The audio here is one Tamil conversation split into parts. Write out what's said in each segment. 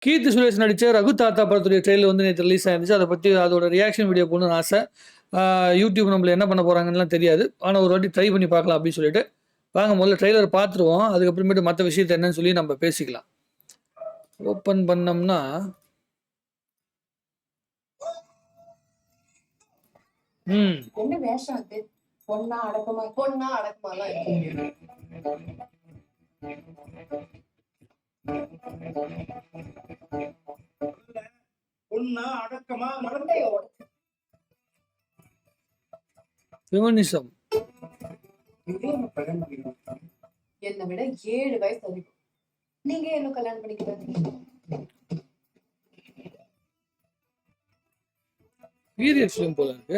கீர்த்தி சுரேஷ் நடிச்ச ரகு தாத்தா படத்துடைய ட்ரெயிலர் வந்து நேத்து ரிலீஸ் ஆயிருந்துச்சு. அத பத்தி அதோட ரியாக்ஷன் வீடியோ போடணும்னு ஆசை. யூடியூப் நம்மள என்ன பண்ண போறாங்கன்னுலாம் தெரியாது. ஆனா ஒரு வாட்டி ட்ரை பண்ணி பார்க்கலாம் அப்படின்னு சொல்லிட்டு, வாங்க முதல்ல ட்ரெய்லர் பார்த்துருவோம். அதுக்கப்புறமேட்டு மத்த விஷயத்த என்னன்னு சொல்லி நம்ம பேசிக்கலாம். ஓப்பன் பண்ணோம்னா என்ன வேஷம் அது? பொண்ணா அடக்கமாலாம் இருக்கு. பொண்ணா அடக்கமா மண்டையோட ஃபெமினிசம். என்னை விட 7 வயசு அதிகம். நீங்க என்ன கல்யாணம் பண்ணிக்கிறாங்க? பீரியட் ஃபிலிம் போல இருக்கு.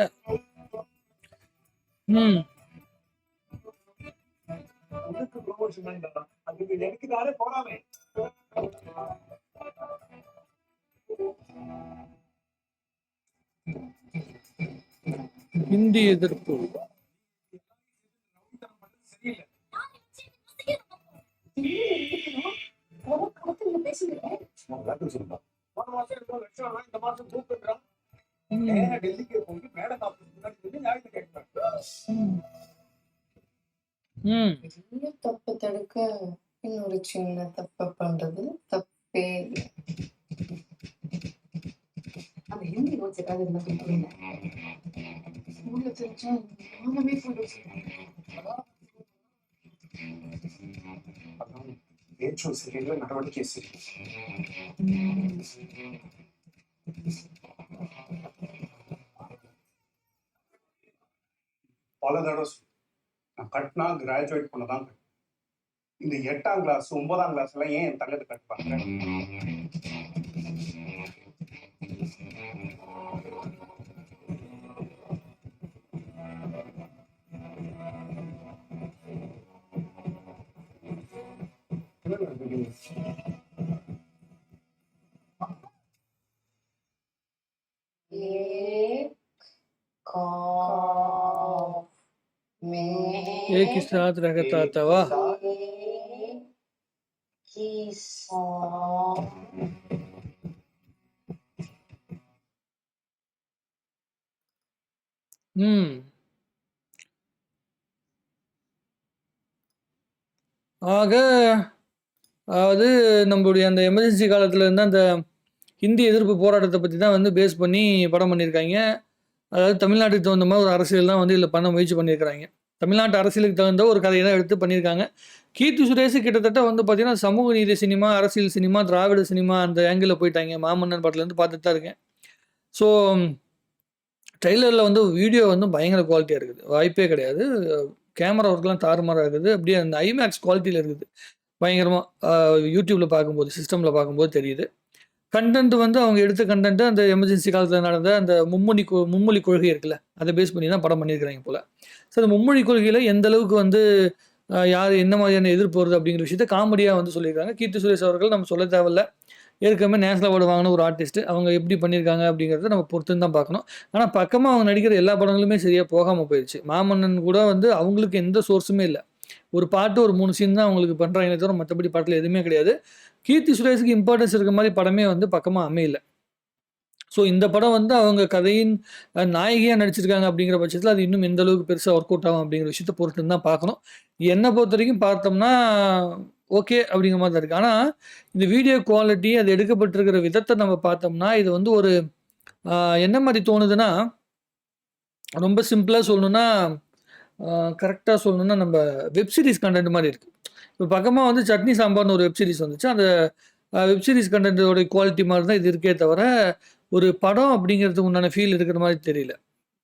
அதுக்கு ப்ரொமோஷன் பண்ணிட்டான். அதுக்கு எனக்கு தானே போறாமே. ஹிந்தி எதிர்ப்பு. தப்பு தடுக்க இன்னொரு சின்ன தப்பு பண்றது தப்பே. அந்த ஹிந்தி யோசிக்காது ஸ்கூல்ல தெரிஞ்சா நானுமே பேச்சும் சரியில்லை, நடவடிக்கை சரி. பல தடவை நான் கட்டினா கிராஜுவேட் பண்ணதான் கட்டணும். இந்த 8ஆம் கிளாஸ் 9ஆம் கிளாஸ் எல்லாம் ஏன் என் தங்கத்தை கட்டுப்பாங்க? एक ही साथ रहता था वाह। ஆக அதாவது நம்மளுடைய அந்த எமர்ஜென்சி காலத்துல இருந்து அந்த ஹிந்தி எதிர்ப்பு போராட்டத்தை பத்தி தான் வந்து பேஸ் பண்ணி படம் பண்ணியிருக்காங்க. அதாவது தமிழ்நாட்டுக்கு தகுந்த மாதிரி ஒரு அரசியல் தான் வந்து இதில் பண்ண முயற்சி பண்ணியிருக்கிறாங்க. தமிழ்நாட்டு அரசியலுக்கு தகுந்த ஒரு கதையை தான் எடுத்து பண்ணியிருக்காங்க. கீர்த்தி சுரேஷ் கிட்டத்தட்ட வந்து பார்த்தீங்கன்னா சமூக நீதி சினிமா, அரசியல் சினிமா, திராவிட சினிமா அந்த ஆங்கிளில் போயிட்டாங்க. மாமன்னன் படத்துலேருந்து பார்த்துட்டு தான் இருக்கேன். ஸோ ட்ரெய்லரில் வந்து வீடியோ வந்து பயங்கர குவாலிட்டியாக இருக்குது, வாய்ப்பே கிடையாது. கேமரா ஒர்க்லாம் தாறுமாறாக இருக்குது, அப்படியே அந்த ஐமேக்ஸ் குவாலிட்டியில் இருக்குது பயங்கரமாக. யூடியூப்பில் பார்க்கும்போது, சிஸ்டமில் பார்க்கும்போது தெரியுது. கண்டென்ட் வந்து அவங்க எடுத்த கண்டென்ட் அந்த எமர்ஜென்சி காலத்தில் நடந்த அந்த மும்மொழி கொள்கை இருக்குல்ல, அதை பேஸ் பண்ணி தான் படம் பண்ணியிருக்கிறாங்க போல். ஸோ அந்த மும்மொழி கொள்கையில் எந்த அளவுக்கு வந்து யார் என்ன மாதிரியான எதிர்ப்பு வருது அப்படிங்கிற விஷயத்த காமெடியாக வந்து சொல்லியிருக்காங்க. கீர்த்தி சுரேஷ் அவர்கள் நம்ம சொல்ல தேவையில்ல, ஏற்கனவே நேஷனல் அவார்டு வாங்கின ஒரு ஆர்டிஸ்ட். அவங்க எப்படி பண்ணியிருக்காங்க அப்படிங்கிறத நம்ம பொறுத்துன்னு தான் பார்க்கணும். ஆனால் பக்கமாக அவங்க நடிக்கிற எல்லா படங்களுமே சரியாக போகாமல் போயிடுச்சு. மாமன்னன் கூட வந்து அவங்களுக்கு எந்த சோர்ஸுமே இல்லை. ஒரு பாட்டு ஒரு 3 சீன் தான் அவங்களுக்கு பண்ணுறாங்களே தவிர மற்றபடி படத்தில் எதுவுமே கிடையாது. கீர்த்தி சுரேஷுக்கு இம்பார்ட்டன்ஸ் இருக்க மாதிரி படமே வந்து பக்கமாக அமையல. ஸோ இந்த படம் வந்து அவங்க கதையின் நாயகியாக நடிச்சிருக்காங்க அப்படிங்கிற பட்சத்தில் அது இன்னும் எந்த அளவுக்கு பெருசாக ஒர்க் அவுட் ஆகும் அப்படிங்கிற விஷயத்தை பொறுத்துன்னு தான் பார்க்கணும். என்னை பொறுத்த வரைக்கும் பார்த்தோம்னா ஓகே அப்படிங்கிற மாதிரி தான் இருக்குது. ஆனால் இந்த வீடியோ குவாலிட்டி, அது எடுக்கப்பட்டிருக்கிற விதத்தை நம்ம பார்த்தோம்னா இது வந்து ஒரு என்ன மாதிரி தோணுதுன்னா, ரொம்ப சிம்பிளாக சொல்லணும்னா, கரெக்டாக சொல்லணும்னா நம்ம வெப் சீரிஸ் கண்டென்ட் மாதிரி இருக்குது. இப்போ பக்கமாக வந்து சட்னி சாம்பார்னு ஒரு வெப் சீரிஸ் வந்துச்சு. அந்த வெப் சீரிஸ் கண்டென்ட்டோட குவாலிட்டி மாதிரி தான் இது இருக்கே தவிர, ஒரு படம் அப்படிங்கிறதுக்கு உண்டான ஃபீல் இருக்கிற மாதிரி தெரியல.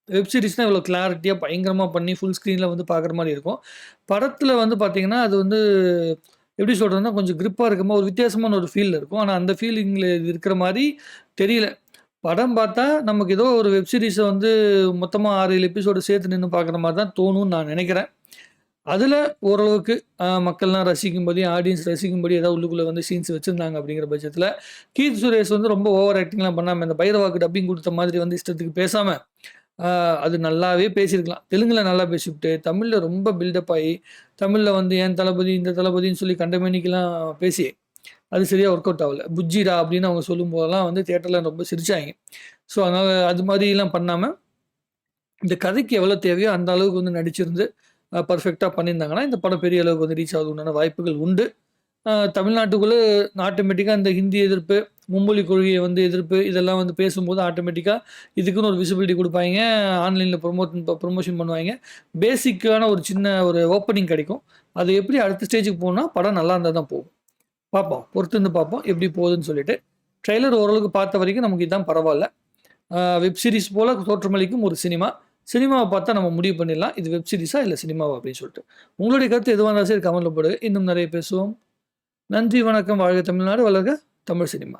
வெப் சீரிஸ்னால் இவ்வளோ கிளாரிட்டியாக பயங்கரமாக பண்ணி ஃபுல் ஸ்க்ரீனில் வந்து பார்க்குற மாதிரி இருக்கும். படத்தில் வந்து பார்த்தீங்கன்னா அது வந்து எப்படி சொல்கிறதுனா கொஞ்சம் கிரிப்பாக இருக்குமா, ஒரு வித்தியாசமான ஒரு ஃபீலில் இருக்கும். ஆனால் அந்த ஃபீலிங்கில் இது இருக்கிற மாதிரி தெரியல. படம் பார்த்தா நமக்கு ஏதோ ஒரு வெப் சீரிஸை வந்து மொத்தமாக 6, 7 எபிசோடு சேர்த்து நின்று பார்க்குற மாதிரி தான் தோணும்னு நான் நினைக்கிறேன். அதில் ஓரளவுக்கு மக்கள்லாம் ரசிக்கும்படி, ஆடியன்ஸ் ரசிக்கும்படி ஏதாவது உள்ளுக்குள்ளே வந்து சீன்ஸ் வச்சுருந்தாங்க அப்படிங்கிற பட்சத்தில், கீர்த்தி சுரேஷ் வந்து ரொம்ப ஓவர் ஆக்டிங்லாம் பண்ணாமல், இந்த பைரவாக்கு டப்பிங் கொடுத்த மாதிரி வந்து இஷ்டத்துக்கு பேசாமல் அது நல்லாவே பேசியிருக்கலாம். தெலுங்கில் நல்லா பேசிவிட்டு, தமிழில் ரொம்ப பில்டப் ஆகி, தமிழில் வந்து என் தளபதி இந்த தளபதின்னு சொல்லி கண்டமேனிக்கெலாம் பேசி அது சரியாக ஒர்க் அவுட் ஆகல. புஜ்ஜிடா அப்படின்னு அவங்க சொல்லும்போதெல்லாம் வந்து தியேட்டரில் ரொம்ப சிரிச்சாங்க. ஸோ அதனால் அது மாதிரிலாம் பண்ணாமல் இந்த கதைக்கு எவ்வளோ தேவையோ அந்த அளவுக்கு வந்து நடிச்சிருந்து பர்ஃபெக்டாக பண்ணியிருந்தாங்கன்னா இந்த படம் பெரிய அளவுக்கு வந்து ரீச் ஆகுதுக்கான வாய்ப்புகள் உண்டு. தமிழ்நாட்டுக்குள்ளே ஆட்டோமேட்டிக்காக இந்த ஹிந்தி எதிர்ப்பு, மும்மொழி கொள்கையை வந்து எதிர்ப்பு இதெல்லாம் வந்து பேசும்போது ஆட்டோமேட்டிக்காக இதுக்குன்னு ஒரு விசிபிலிட்டி கொடுப்பாங்க. ஆன்லைனில் ப்ரொமோஷன் பண்ணுவாங்க. பேசிக்கான ஒரு சின்ன ஒரு ஓப்பனிங் கிடைக்கும். அது எப்படி அடுத்த ஸ்டேஜுக்கு போகணும்னா படம் நல்லா இருந்தால் தான் போகும். பார்ப்போம், பொறுத்திருந்து பார்ப்போம் எப்படி போகுதுன்னு சொல்லிட்டு. ட்ரெய்லர் ஓரளவுக்கு பார்த்த வரைக்கும் நமக்கு இதுதான் பரவாயில்ல. வெப் சீரிஸ் போல் தோற்றமளிக்கும் ஒரு சினிமா. சினிமாவை பார்த்தா நம்ம முடிவு பண்ணிடலாம் இது வெப் சீரிஸா இல்லை சினிமாவா அப்படின்னு சொல்லிட்டு. உங்களுடைய கருத்து எதுவாக இருந்தாலும் சரி கமெண்ட்டில் போடுங்க. இன்னும் நிறைய பேசுவோம். நன்றி, வணக்கம். வாழ்க தமிழ்நாடு, வளர்க தமிழ் சினிமா.